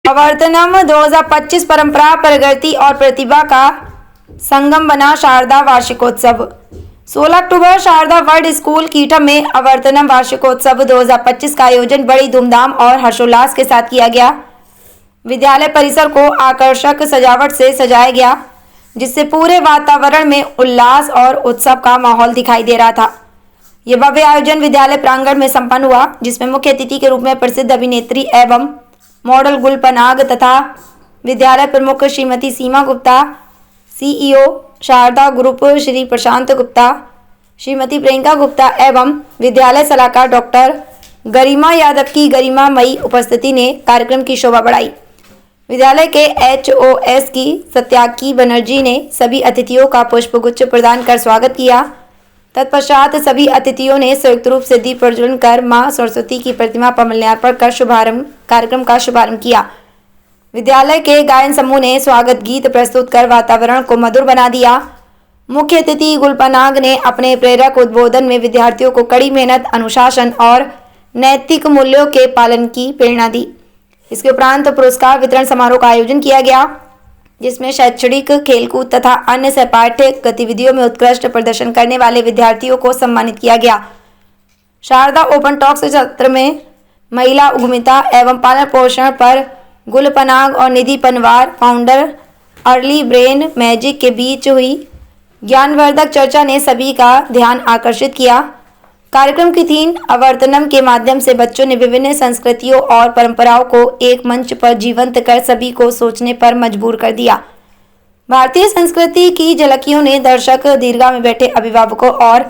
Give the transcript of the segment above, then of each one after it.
आवर्तनम 2025 परंपरा, प्रगति और प्रतिभा का संगम बना शारदा वार्षिकोत्सव। 16 अक्टूबर शारदा वर्ल्ड स्कूल कीटम में आवर्तनम वार्षिकोत्सव 2025 का आयोजन बड़ी धूमधाम और हर्षोल्लास के साथ किया गया। विद्यालय परिसर को आकर्षक सजावट से सजाया गया, जिससे पूरे वातावरण में उल्लास और उत्सव का माहौल दिखाई दे रहा था। ये भव्य आयोजन विद्यालय प्रांगण में संपन्न हुआ, जिसमें मुख्य अतिथि के रूप में प्रसिद्ध अभिनेत्री एवं मॉडल गुल पनाग तथा विद्यालय प्रमुख श्रीमती सीमा गुप्ता, सीईओ शारदा ग्रुप श्री प्रशांत गुप्ता, श्रीमती प्रियंका गुप्ता एवं विद्यालय सलाहकार डॉक्टर गरिमा यादव की गरिमामयी उपस्थिति ने कार्यक्रम की शोभा बढ़ाई। विद्यालय के HOS की सत्याकी बनर्जी ने सभी अतिथियों का पुष्पगुच्छ प्रदान कर स्वागत किया। तत्पश्चात सभी अतिथियों ने संयुक्त रूप से दीप प्रज्वलन कर मां सरस्वती की प्रतिमा पर माल्यार्पण कर कार्यक्रम का शुभारंभ किया। विद्यालय के गायन समूह ने स्वागत गीत प्रस्तुत कर वातावरण को मधुर बना दिया। मुख्य अतिथि गुलपनाग ने अपने प्रेरक उद्बोधन में विद्यार्थियों को कड़ी मेहनत, अनुशासन और नैतिक मूल्यों के पालन की प्रेरणा दी। इसके उपरांत पुरस्कार वितरण समारोह का आयोजन किया गया, जिसमें शैक्षणिक, खेलकूद तथा अन्य सहपाठ्य गतिविधियों में उत्कृष्ट प्रदर्शन करने वाले विद्यार्थियों को सम्मानित किया गया। शारदा ओपन टॉक्स सत्र में महिला उद्यमिता एवं पालन पोषण पर गुलपनाग और Nidhi Panwar, founder early brain magic के बीच हुई ज्ञानवर्धक चर्चा ने सभी का ध्यान आकर्षित किया। कार्यक्रम की थीम आवर्तनम के माध्यम से बच्चों ने विभिन्न संस्कृतियों और परंपराओं को एक मंच पर जीवंत कर सभी को सोचने पर मजबूर कर दिया। भारतीय संस्कृति की झलकियों ने दर्शक दीर्घा में बैठे अभिभावकों और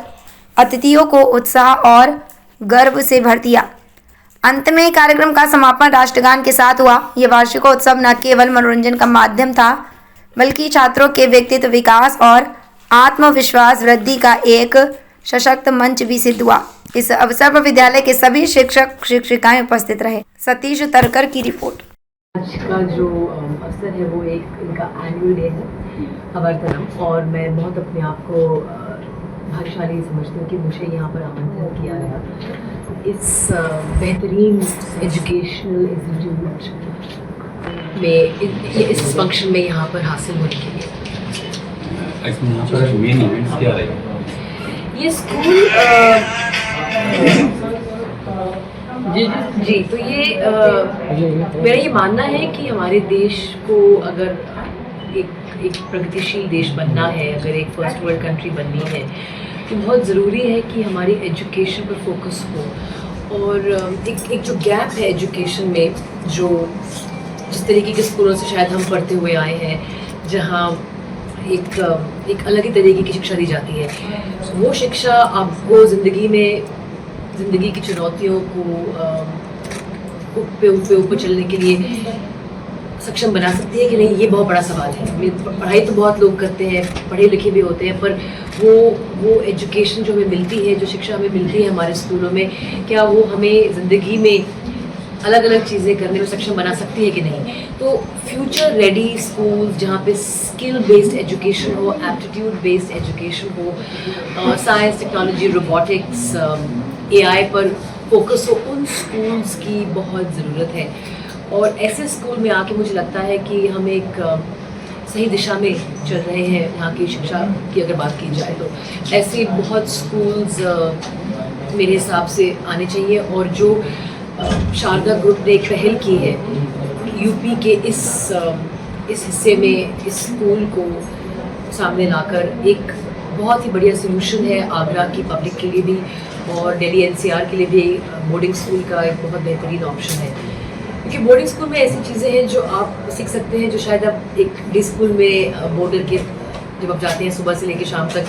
अतिथियों को उत्साह और गर्व से भर दिया। अंत में कार्यक्रम का समापन राष्ट्रगान के साथ हुआ। यह वार्षिकोत्सव न केवल मनोरंजन का माध्यम था, बल्कि छात्रों के व्यक्तित्व विकास और आत्मविश्वास वृद्धि का एक सशक्त मंच भी सिद्ध हुआ। इस अवसर पर विद्यालय के सभी शिक्षक शिक्षिकाएं उपस्थित रहे। सतीश तरकर की रिपोर्ट। आज का जो अवसर है वो एक इनका एनुअल डे है आवर्तनम, और मैं बहुत अपने आप को भाग्यशाली समझती हूँ कि मुझे यहाँ पर आमंत्रित किया गया इस बेहतरीन एजुकेशनल इंस्टीट्यूट में, इस फंक्शन में यहाँ पर हासिल होने के लिए। यहाँ पर मेन इवेंट्स क्या रहेगा? ये स्कूल जी तो ये मेरा ये मानना है कि हमारे देश को अगर एक प्रगतिशील देश बनना है, अगर एक फर्स्ट वर्ल्ड कंट्री बननी है, तो बहुत ज़रूरी है कि हमारी एजुकेशन पर फोकस हो। और एक जो गैप है एजुकेशन में, जो जिस तरीके के स्कूलों से शायद हम पढ़ते हुए आए हैं, जहाँ एक अलग ही तरीके की शिक्षा दी जाती है, वो शिक्षा आपको ज़िंदगी की चुनौतियों को ऊपर चलने के लिए सक्षम बना सकती है कि नहीं, ये बहुत बड़ा सवाल है। पढ़ाई तो बहुत लोग करते हैं, पढ़े लिखे भी होते हैं, पर वो एजुकेशन जो हमें मिलती है, जो शिक्षा हमें मिलती है हमारे स्कूलों में, क्या वो हमें ज़िंदगी में अलग अलग चीज़ें करने में सक्षम बना सकती है कि नहीं। तो फ्यूचर रेडी स्कूल्स जहाँ पे स्किल बेस्ड एजुकेशन हो, एप्टीट्यूड बेस्ड एजुकेशन हो, साइंस, टेक्नोलॉजी, रोबोटिक्स, AI पर फोकस हो, उन स्कूल्स की बहुत ज़रूरत है। और ऐसे स्कूल में आके मुझे लगता है कि हम एक सही दिशा में चल रहे हैं। यहाँ की शिक्षा की अगर बात की जाए तो ऐसे बहुत स्कूल्स मेरे हिसाब से आने चाहिए। और जो शारदा ग्रुप ने एक पहल की है यूपी के इस हिस्से में, इस स्कूल को सामने लाकर, एक बहुत ही बढ़िया सोल्यूशन है आगरा की पब्लिक के लिए भी और दिल्ली NCR के लिए भी। बोर्डिंग स्कूल का एक बहुत बेहतरीन ऑप्शन है, क्योंकि बोर्डिंग स्कूल में ऐसी चीज़ें हैं जो आप सीख सकते हैं, जो शायद आप एक डे स्कूल में बोर्डर के जब आप जाते हैं सुबह से लेकर शाम तक,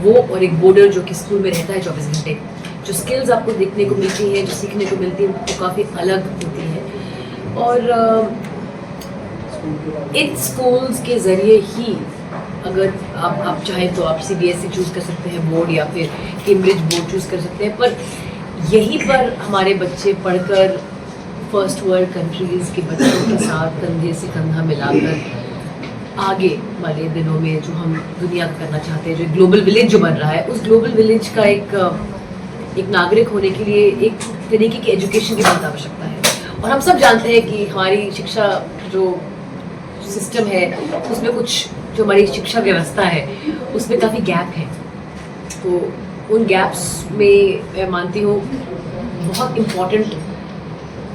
वो और एक बोर्डर जो कि स्कूल में रहता है 24 घंटे, जो स्किल्स आपको देखने को मिलती हैं, जो सीखने को मिलती है, वो काफ़ी अलग होती है। और इन स्कूल्स के ज़रिए ही अगर आप चाहें तो आप CBSE चूज़ कर सकते हैं बोर्ड, या फिर कैम्ब्रिज बोर्ड चूज़ कर सकते हैं, पर यहीं पर हमारे बच्चे पढ़कर फर्स्ट वर्ल्ड कंट्रीज़ के बच्चों के साथ कंधे से कंधा मिलाकर आगे वाले दिनों में जो हम दुनिया का करना चाहते हैं, जो ग्लोबल विलेज जो बन रहा है, उस ग्लोबल विलेज का एक नागरिक होने के लिए एक तरीके की एजुकेशन की बहुत आवश्यकता है। और हम सब जानते हैं कि हमारी शिक्षा जो सिस्टम है उसमें कुछ, जो हमारी शिक्षा व्यवस्था है उसमें काफ़ी गैप है। तो उन गैप्स में मैं मानती हूँ बहुत इम्पॉर्टेंट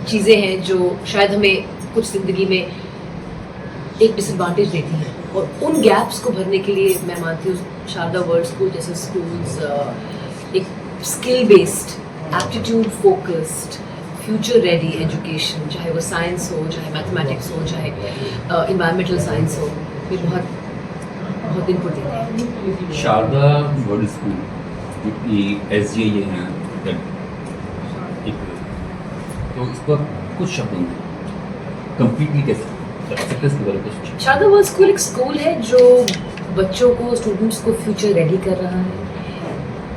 चीज़ें हैं जो शायद हमें कुछ ज़िंदगी में एक डिसएडवांटेज देती हैं, और उन गैप्स को भरने के लिए मैं मानती हूँ शारदा वर्ल्ड स्कूल जैसे स्कूल्स एक skill based, aptitude focused, future ready education, चाहे वो साइंस हो, चाहे मैथमेटिक्स हो, चाहे इन्वायरमेंटल साइंस हो, ये बहुत बहुत इनपुट देते हैं। शारदा वर्ल्ड स्कूल SGA ये हैं एक, तो इस पर कुछ शब्दों में कंप्लीटली कैसे सक्सेस के बारे में कुछ। शारदा वर्ल्ड स्कूल एक स्कूल है जो बच्चों को, स्टूडेंट्स को फ्यूचर रेडी कर रहा है।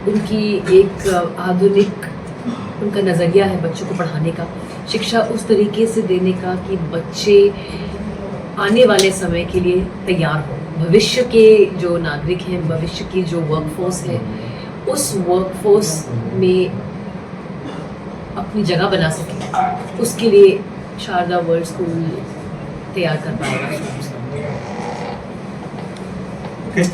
उनकी एक आधुनिक उनका नज़रिया है बच्चों को पढ़ाने का, शिक्षा उस तरीके से देने का कि बच्चे आने वाले समय के लिए तैयार हो, भविष्य के जो नागरिक हैं, भविष्य की जो वर्कफोर्स है, उस वर्कफोर्स में अपनी जगह बना सके, उसके लिए शारदा वर्ल्ड स्कूल तैयार कर पाएगा। Okay.